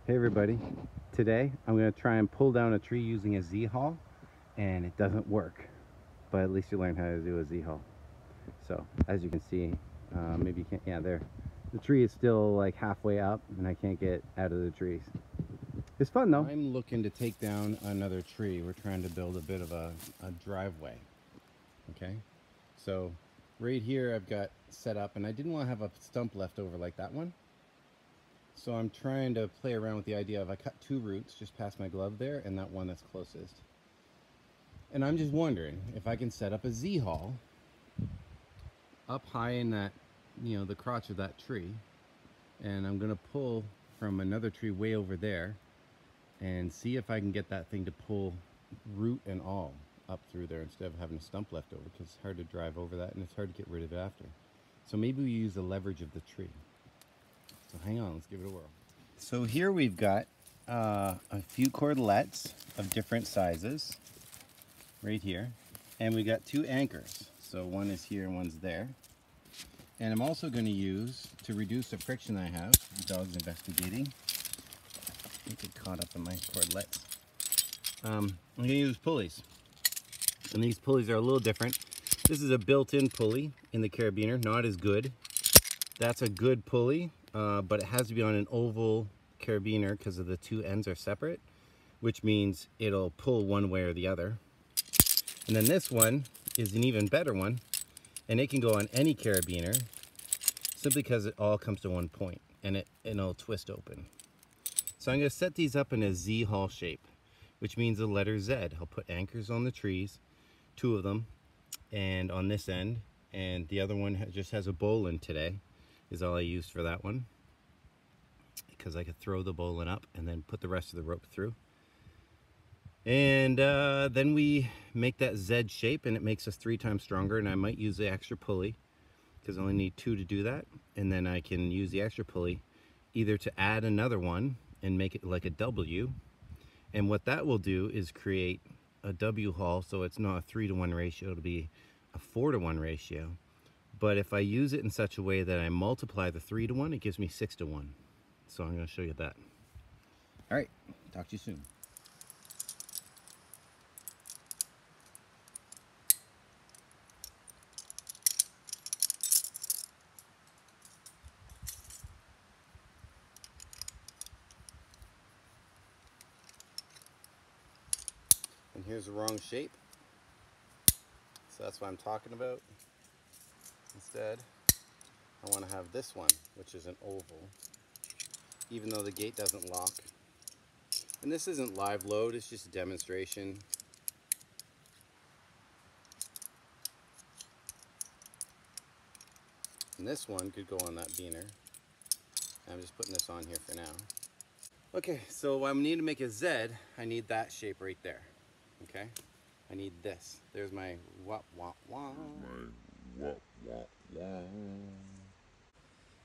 Hey everybody, today I'm going to try and pull down a tree using a Z-haul, and it doesn't work, but at least you learn how to do a Z-haul. So as you can see, maybe you can't, yeah, there. The tree is still like halfway up and I can't get out of the trees. It's fun though. I'm looking to take down another tree. We're trying to build a bit of a driveway, okay? So right here I've got set up, and I didn't want to have a stump left over like that one. So I'm trying to play around with the idea of I cut two roots just past my glove there and that one that's closest. And I'm just wondering if I can set up a Z-haul up high in that, the crotch of that tree. And I'm gonna pull from another tree way over there and see if I can get that thing to pull root and all up through there instead of having a stump left over, because it's hard to drive over that and it's hard to get rid of it after. So maybe we use the leverage of the tree. So hang on, let's give it a whirl. So here we've got a few cordelettes of different sizes right here, and we got two anchors. So one is here and one's there. And I'm also going to use, to reduce the friction I have, the dog's investigating. I get caught up in my cordelettes. I'm going to use pulleys. And these pulleys are a little different. This is a built-in pulley in the carabiner, not as good. That's a good pulley. But it has to be on an oval carabiner because of the two ends are separate, which means it'll pull one way or the other. And then this one is an even better one, and it can go on any carabiner simply because it all comes to one point, and it'll twist open. So I'm going to set these up in a Z-haul shape, which means the letter Z. I'll put anchors on the trees, two of them, and on this end, and the other one just has a bowline today. Is all I used for that one, because I could throw the bowline up and then put the rest of the rope through. And then we make that Z shape, and it makes us 3 times stronger. And I might use the extra pulley because I only need 2 to do that. And then I can use the extra pulley either to add another one and make it like a W. And what that will do is create a W haul, so it's not a 3-to-1 ratio, it'll be a 4-to-1 ratio. But if I use it in such a way that I multiply the 3-to-1, it gives me 6-to-1. So I'm going to show you that. All right, talk to you soon. And here's the wrong shape. So that's what I'm talking about. Instead, I want to have this one, which is an oval, even though the gate doesn't lock. And this isn't live load, it's just a demonstration. And this one could go on that beaner. I'm just putting this on here for now. Okay, so I need to make a Z, I need that shape right there. Okay? I need this. There's my wah wah wah.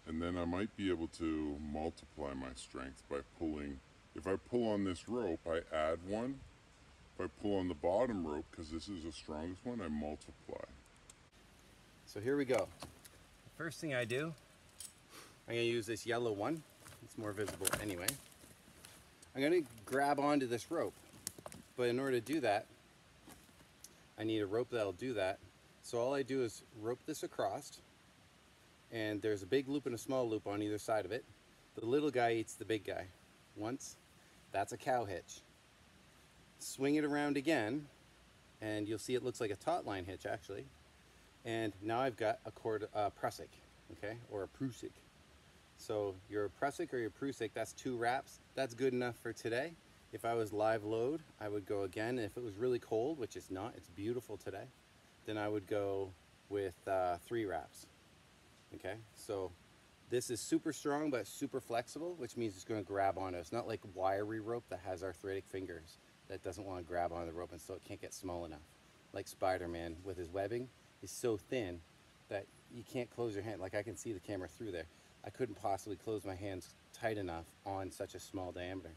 And then I might be able to multiply my strength by pulling. If I pull on this rope, I add one. If I pull on the bottom rope, because this is the strongest one, I multiply. So here we go. The first thing I do, I'm going to use this yellow one. It's more visible anyway. I'm going to grab onto this rope. But in order to do that, I need a rope that'll do that. So all I do is rope this across, and there's a big loop and a small loop on either side of it. The little guy eats the big guy. Once, that's a cow hitch. Swing it around again, and you'll see it looks like a taut line hitch actually. And now I've got a prusik, okay, or a prusik. So your prusik or your prusik, that's 2 wraps. That's good enough for today. If I was live load, I would go again. If it was really cold, which it's not, it's beautiful today, then I would go with 3 wraps. Okay, so this is super strong but super flexible, which means it's going to grab onto it. It's not like wiry rope that has arthritic fingers that doesn't want to grab onto the rope, and so it can't get small enough. Like Spider-Man with his webbing is so thin that you can't close your hand. Like I can see the camera through there. I couldn't possibly close my hands tight enough on such a small diameter.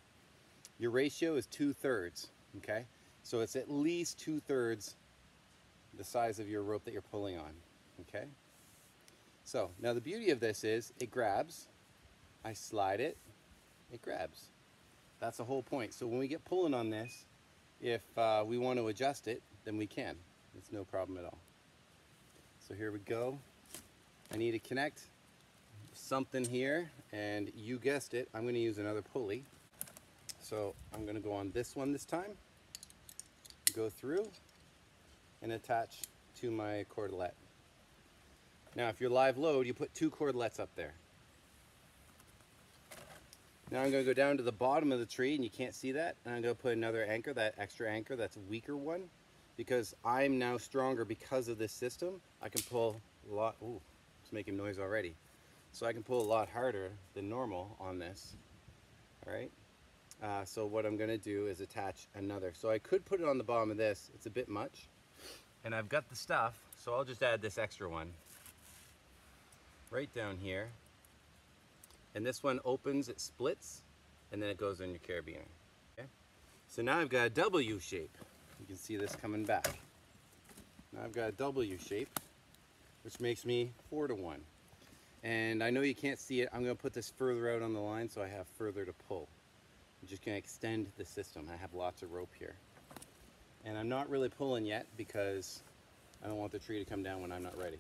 Your ratio is 2/3, okay? So it's at least 2/3 the size of your rope that you're pulling on, okay? So now the beauty of this is it grabs, I slide it, it grabs. That's the whole point. So when we get pulling on this, if we want to adjust it, then we can. It's no problem at all. So here we go. I need to connect something here, and you guessed it, I'm going to use another pulley. So I'm going to go on this one this time, go through, and attach to my cordelette. Now if you're live load, you put 2 cordelettes up there. Now I'm going to go down to the bottom of the tree, and you can't see that, and I'm going to put another anchor, that extra anchor, that's a weaker one, because I'm now stronger because of this system. I can pull a lot, ooh, it's making noise already. So I can pull a lot harder than normal on this, all right? So what I'm going to do is attach another. So I could put it on the bottom of this, it's a bit much, and I've got the stuff, so I'll just add this extra one right down here. And this one opens, it splits, and then it goes in your carabiner. Okay? So now I've got a W shape. You can see this coming back. Now I've got a W shape, which makes me 4 to 1. And I know you can't see it. I'm going to put this further out on the line so I have further to pull. I'm just going to extend the system. I have lots of rope here. And I'm not really pulling yet because I don't want the tree to come down when I'm not ready.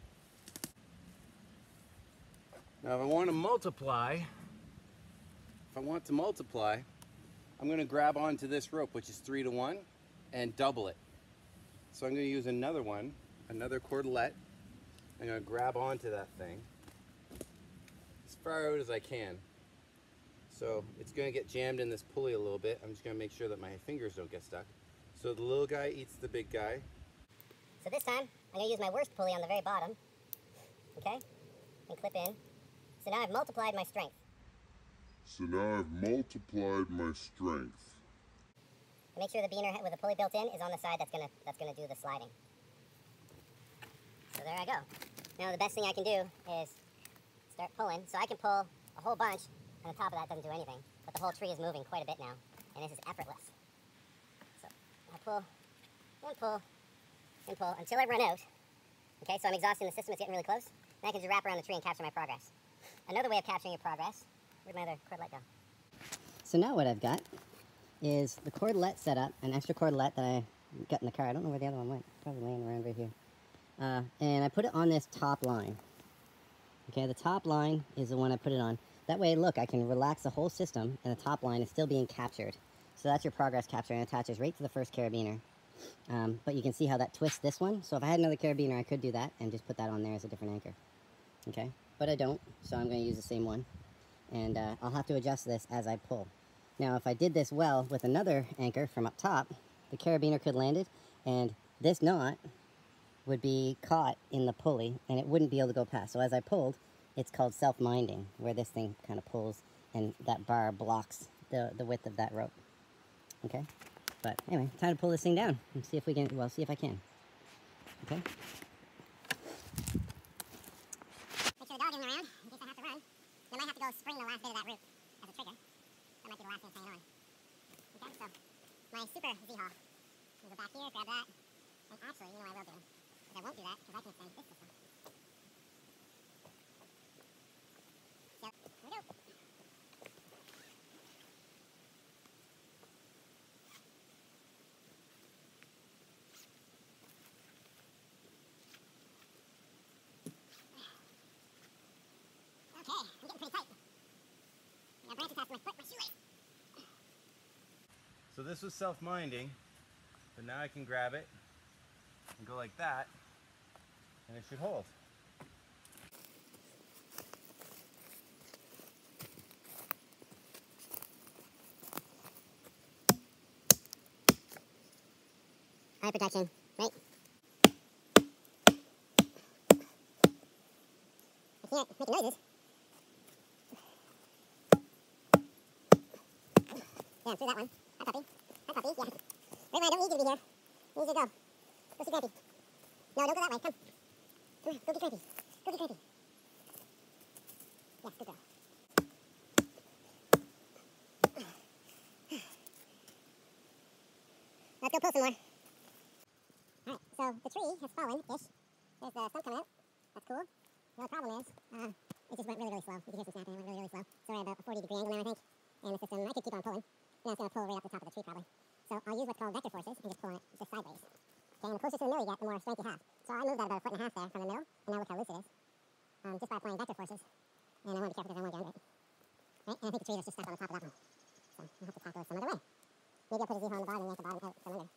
Now if I want to multiply, I'm going to grab onto this rope, which is 3 to 1, and double it. So I'm going to use another one, another cordelette. I'm going to grab onto that thing as far out as I can. So it's going to get jammed in this pulley a little bit. I'm just going to make sure that my fingers don't get stuck. So the little guy eats the big guy. So this time, I'm going to use my worst pulley on the very bottom, okay, and clip in. So now I've multiplied my strength. And make sure the beaner with the pulley built in is on the side that's gonna do the sliding. So there I go. Now the best thing I can do is start pulling. So I can pull a whole bunch, and the top of that doesn't do anything, but the whole tree is moving quite a bit now, and this is effortless. So I pull, and pull, and pull until I run out. Okay, so I'm exhausting the system, it's getting really close. Then I can just wrap around the tree and capture my progress. Another way of capturing your progress, where'd my other cordelette go? So now what I've got is the cordelette set up, an extra cordelette that I got in the car. I don't know where the other one went. Probably laying around right here. And I put it on this top line. Okay, the top line is the one I put it on. That way, look, I can relax the whole system, and the top line is still being captured. So that's your progress capture, and it attaches right to the first carabiner. But you can see how that twists this one. So if I had another carabiner, I could do that and just put that on there as a different anchor. Okay, but I don't, so I'm going to use the same one. And I'll have to adjust this as I pull. Now, if I did this well with another anchor from up top, the carabiner could land it, and this knot would be caught in the pulley, and it wouldn't be able to go past. So as I pulled, it's called self-minding, where this thing kind of pulls, and that bar blocks the width of that rope. Okay? But anyway, time to pull this thing down and see if we can, well, see if I can. Okay? Make sure the dog isn't around in case I have to run. I might have to go spring the last bit of that rope as a trigger. That might be the last thing hanging on. Okay, so my super Z-haul. I'm going to go back here, grab that, and actually, you know what I will do? Is I won't do that because I can extend this system. So, here we go. Okay, I'm getting pretty tight. I got branches past my foot, my shoelace. So this was self-minding, but now I can grab it and go like that, and it should hold. Eye protection, right? I can't make noises. Yeah, through that one. Hi, puppy. Hi, puppy. Yeah. Right, I don't need you to be here. I need you to go. Go see Grampy. No, don't go that way. Come. Come on, go get Grampy. Go get Grampy. Yes, good girl. Let's go pull some more. Alright, so the tree has fallen-ish. There's the sun coming out. That's cool. The only problem is, it just went really, really slow. You can hear some snapping. It went really, really slow. So we're at about a 40-degree angle now, I think. And the system, I could keep on pulling. Now it's going to pull right up the top of the tree probably. So I'll use what's called vector forces and just pull it just sideways. Okay, and the closer to the middle you get, the more strength you have. So I moved that about 1.5 feet there from the middle, and now look how loose it is. Just by applying vector forces. And I want to be careful because I don't want to get under it. Right? And I think the tree is just stuck on the top of that one. So I'll have to tackle it some other way. Maybe I'll put a Z-hole on the bottom and yank the bottom out from under.